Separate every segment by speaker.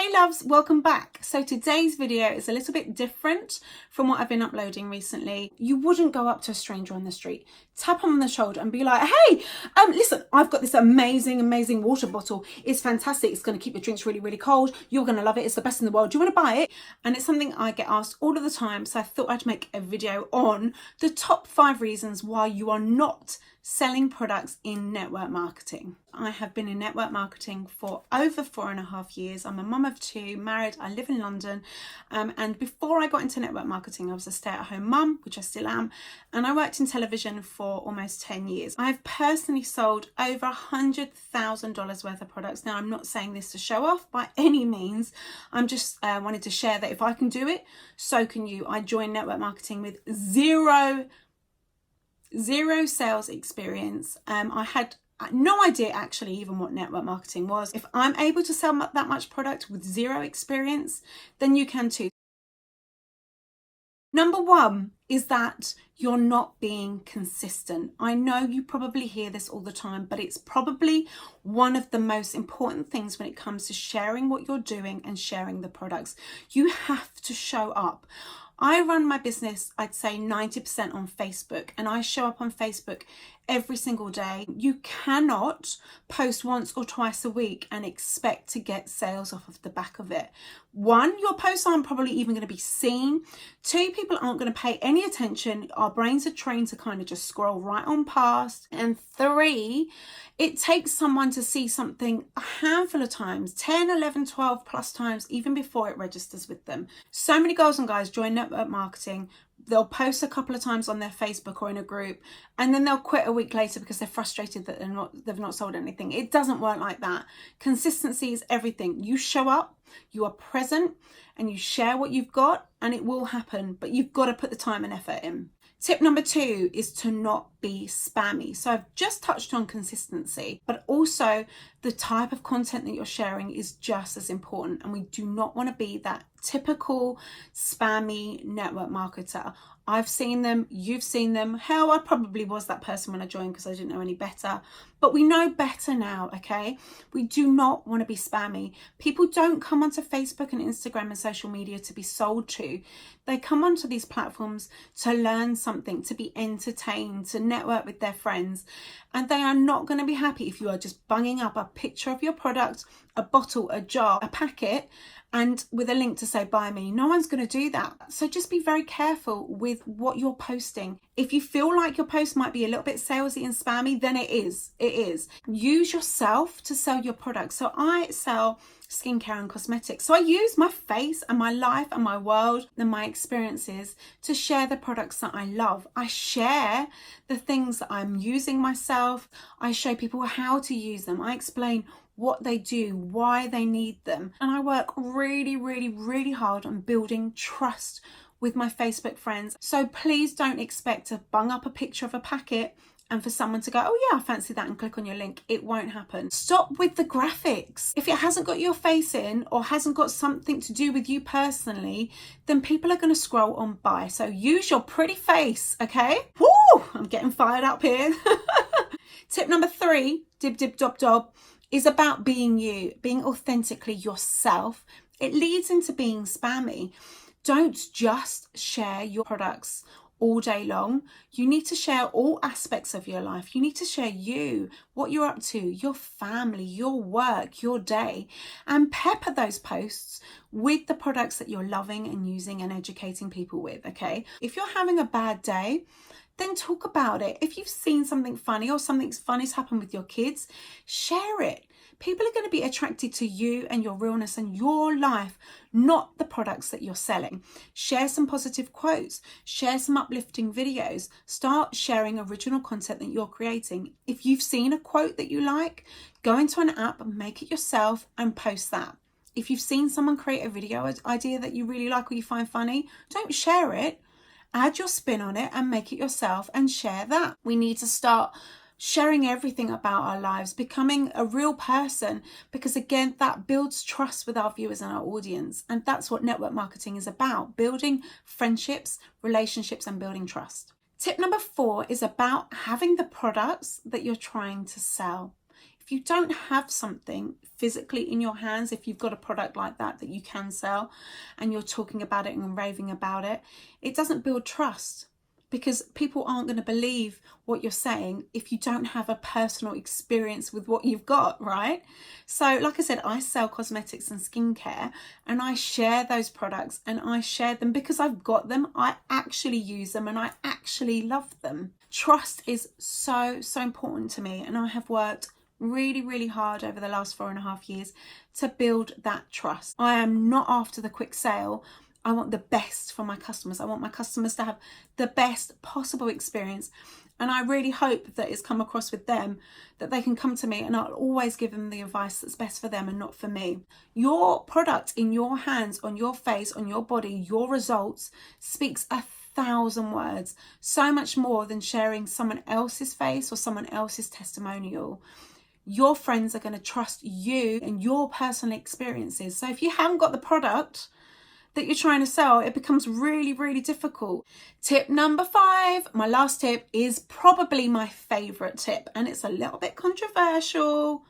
Speaker 1: Hey loves, welcome back. So today's video is a little bit different from what I've been uploading recently. You wouldn't go up to a stranger on the street, tap them on the shoulder and be like, hey, listen, I've got this amazing water bottle. It's fantastic. It's going to keep your drinks really cold. You're going to love it. It's the best in the world. Do you want to buy it? And it's something I get asked all of the time. So I thought I'd make a video on the top 5 reasons why you are not selling products in network marketing. I have been in network marketing for over 4.5 years. I'm a mum of 2, married, I live in London. And before I got into network marketing, I was a stay-at-home mum, which I still am. And I worked in television for almost 10 years. I've personally sold over $100,000 worth of products. Now, I'm not saying this to show off by any means. I'm just wanted to share that if I can do it, so can you. I joined network marketing with zero sales experience. I had no idea actually even what network marketing was. If I'm able to sell that much product with zero experience, then you can too. Number 1 is that you're not being consistent. I know you probably hear this all the time, but it's probably one of the most important things when it comes to sharing what you're doing and sharing the products. You have to show up. I run my business, I'd say 90% on Facebook, and I show up on Facebook every single day. You cannot post once or twice a week and expect to get sales off of the back of it. 1, your posts aren't probably even going to be seen. 2, people aren't going to pay any attention. Our brains are trained to kind of just scroll right on past. And 3, it takes someone to see something a handful of times, 10, 11, 12 plus times, even before it registers with them. So many girls and guys join network marketing. They'll post a couple of times on their Facebook or in a group, and then they'll quit a week later because they're frustrated that they've not sold anything. It doesn't work like that. Consistency is everything. You show up, you are present, and you share what you've got, and it will happen, but you've got to put the time and effort in. Tip number 2 is to not be spammy. So I've just touched on consistency, but also the type of content that you're sharing is just as important. And we do not want to be that typical spammy network marketer. I've seen them, you've seen them. Hell, I probably was that person when I joined because I didn't know any better. But we know better now, okay? We do not want to be spammy. People don't come onto Facebook and Instagram and social media to be sold to. They come onto these platforms to learn something, to be entertained, to network with their friends. And they are not going to be happy if you are just bunging up a picture of your product, a bottle, a jar, a packet, and with a link to say buy me. No one's going to do that. So just be very careful with what you're posting. If you feel like your post might be a little bit salesy and spammy, then it is. Use yourself to sell your products. So I sell skincare and cosmetics. So I use my face and my life and my world and my experiences to share the products that I love. I share the things that I'm using myself. I show people how to use them. I explain what they do, why they need them. And I work really hard on building trust with my Facebook friends. So please don't expect to bung up a picture of a packet and for someone to go, oh yeah, I fancy that, and click on your link. It won't happen. Stop with the graphics. If it hasn't got your face in or hasn't got something to do with you personally, then people are going to scroll on by. So use your pretty face, okay? Woo! I'm getting fired up here. Tip number 3, dob, is about being you, being authentically yourself. It leads into being spammy. Don't just share your products all day long. You need to share all aspects of your life. You need to share you, what you're up to, your family, your work, your day, and pepper those posts with the products that you're loving and using and educating people with, okay? If you're having a bad day, then talk about it. If you've seen something funny or something funny's happened with your kids, share it. People are going to be attracted to you and your realness and your life, not the products that you're selling. Share some positive quotes, share some uplifting videos, start sharing original content that you're creating. If you've seen a quote that you like, go into an app, make it yourself and post that. If you've seen someone create a video idea that you really like or you find funny, don't share it. Add your spin on it and make it yourself and share that. We need to start sharing everything about our lives, becoming a real person, because again, that builds trust with our viewers and our audience. And that's what network marketing is about, building friendships, relationships, and building trust. Tip number 4 is about having the products that you're trying to sell. If you don't have something physically in your hands, if you've got a product like that you can sell and you're talking about it and raving about it, it doesn't build trust, because people aren't going to believe what you're saying if you don't have a personal experience with what you've got, right? So like I said, I sell cosmetics and skincare, and I share those products, and I share them because I've got them. I actually use them and I actually love them. Trust is so important to me, and I have worked really hard over the last 4.5 years to build that trust. I am not after the quick sale. I want the best for my customers. I want my customers to have the best possible experience. And I really hope that it's come across with them that they can come to me and I'll always give them the advice that's best for them and not for me. Your product in your hands, on your face, on your body, your results speaks 1,000 words. So much more than sharing someone else's face or someone else's testimonial. Your friends are going to trust you and your personal experiences. So if you haven't got the product that you're trying to sell, it becomes really difficult. Tip number 5, my last tip, is probably my favorite tip, and it's a little bit controversial.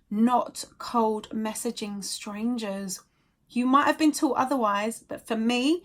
Speaker 1: Not cold messaging strangers. You might have been taught otherwise, but for me,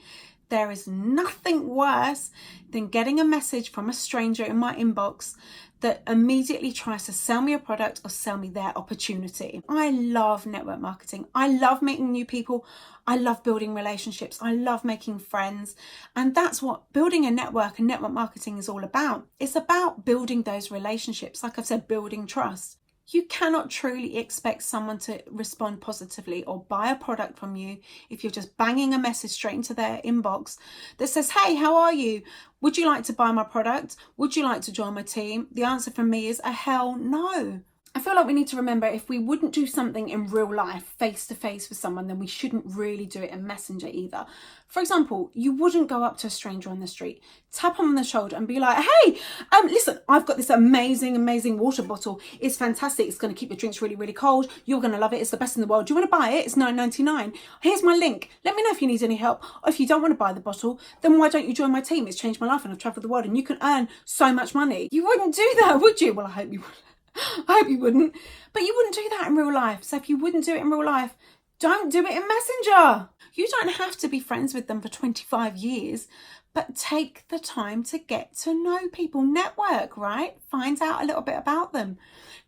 Speaker 1: there is nothing worse than getting a message from a stranger in my inbox that immediately tries to sell me a product or sell me their opportunity. I love network marketing. I love meeting new people. I love building relationships. I love making friends. And that's what building a network and network marketing is all about. It's about building those relationships. Like I've said, building trust. You cannot truly expect someone to respond positively or buy a product from you if you're just banging a message straight into their inbox that says, hey, how are you? Would you like to buy my product? Would you like to join my team? The answer from me is a hell no. I feel like we need to remember, if we wouldn't do something in real life, face to face with someone, then we shouldn't really do it in Messenger either. For example, you wouldn't go up to a stranger on the street, tap them on the shoulder and be like, hey, listen, I've got this amazing water bottle. It's fantastic. It's going to keep your drinks really cold. You're going to love it. It's the best in the world. Do you want to buy it? It's $9.99. Here's my link. Let me know if you need any help. Or if you don't want to buy the bottle, then why don't you join my team? It's changed my life and I've traveled the world and you can earn so much money. You wouldn't do that, would you? Well, I hope you would. I hope you wouldn't, but you wouldn't do that in real life. So if you wouldn't do it in real life, don't do it in Messenger. You don't have to be friends with them for 25 years, but take the time to get to know people, network, right? Find out a little bit about them.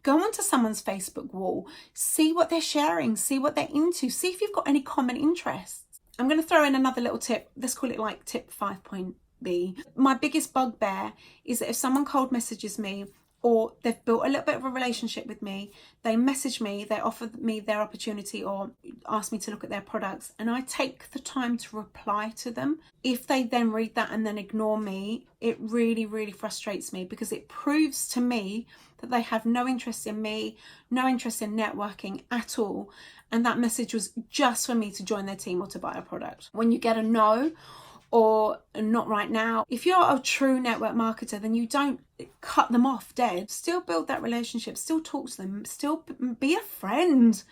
Speaker 1: Go onto someone's Facebook wall, see what they're sharing, see what they're into, see if you've got any common interests. I'm going to throw in another little tip. Let's call it like tip 5.B. My biggest bugbear is that if someone cold messages me, or they've built a little bit of a relationship with me, they message me, they offer me their opportunity or ask me to look at their products, and I take the time to reply to them. If they then read that and then ignore me, it really frustrates me, because it proves to me that they have no interest in me, no interest in networking at all, and that message was just for me to join their team or to buy a product. When you get a no, or not right now, if you're a true network marketer, then you don't cut them off dead. Still build that relationship, still talk to them, still be a friend.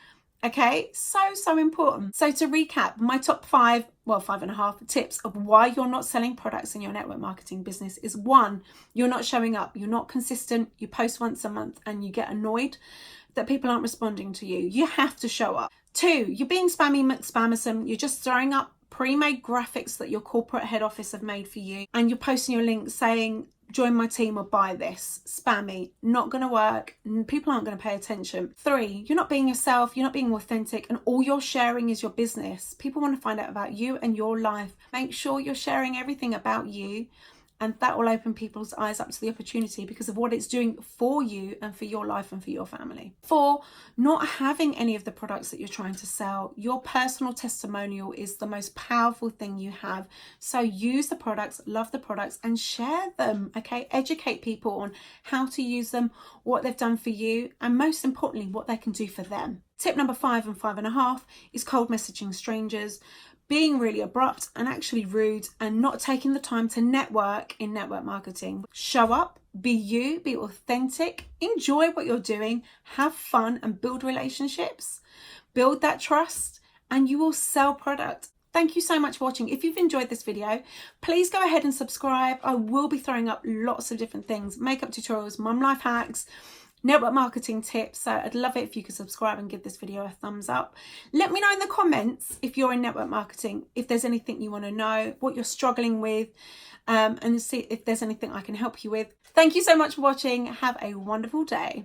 Speaker 1: Okay, so important. So to recap, my top 5.5 tips of why you're not selling products in your network marketing business is: 1, you're not showing up, you're not consistent, you post once a month and you get annoyed that people aren't responding to you. You have to show up. 2, you're being spammy McSpammersome, you're just throwing up pre-made graphics that your corporate head office have made for you, and you're posting your link saying join my team or buy this. Spammy, not going to work. People aren't going to pay attention. 3, you're not being yourself, you're not being authentic, and all you're sharing is your business. People want to find out about you and your life. Make sure you're sharing everything about you, and that will open people's eyes up to the opportunity because of what it's doing for you and for your life and for your family. 4, not having any of the products that you're trying to sell. Your personal testimonial is the most powerful thing you have. So use the products, love the products, and share them, okay? Educate people on how to use them, what they've done for you, and most importantly, what they can do for them. Tip number 5 and 5.5 is cold messaging strangers. Being really abrupt and actually rude and not taking the time to network in network marketing. Show up, be you, be authentic, enjoy what you're doing, have fun and build relationships, build that trust, and you will sell product. Thank you so much for watching. If you've enjoyed this video, please go ahead and subscribe. I will be throwing up lots of different things, makeup tutorials, mum life hacks, network marketing tips. So I'd love it if you could subscribe and give this video a thumbs up. Let me know in the comments if you're in network marketing, if there's anything you want to know, what you're struggling with, and see if there's anything I can help you with. Thank you so much for watching. Have a wonderful day.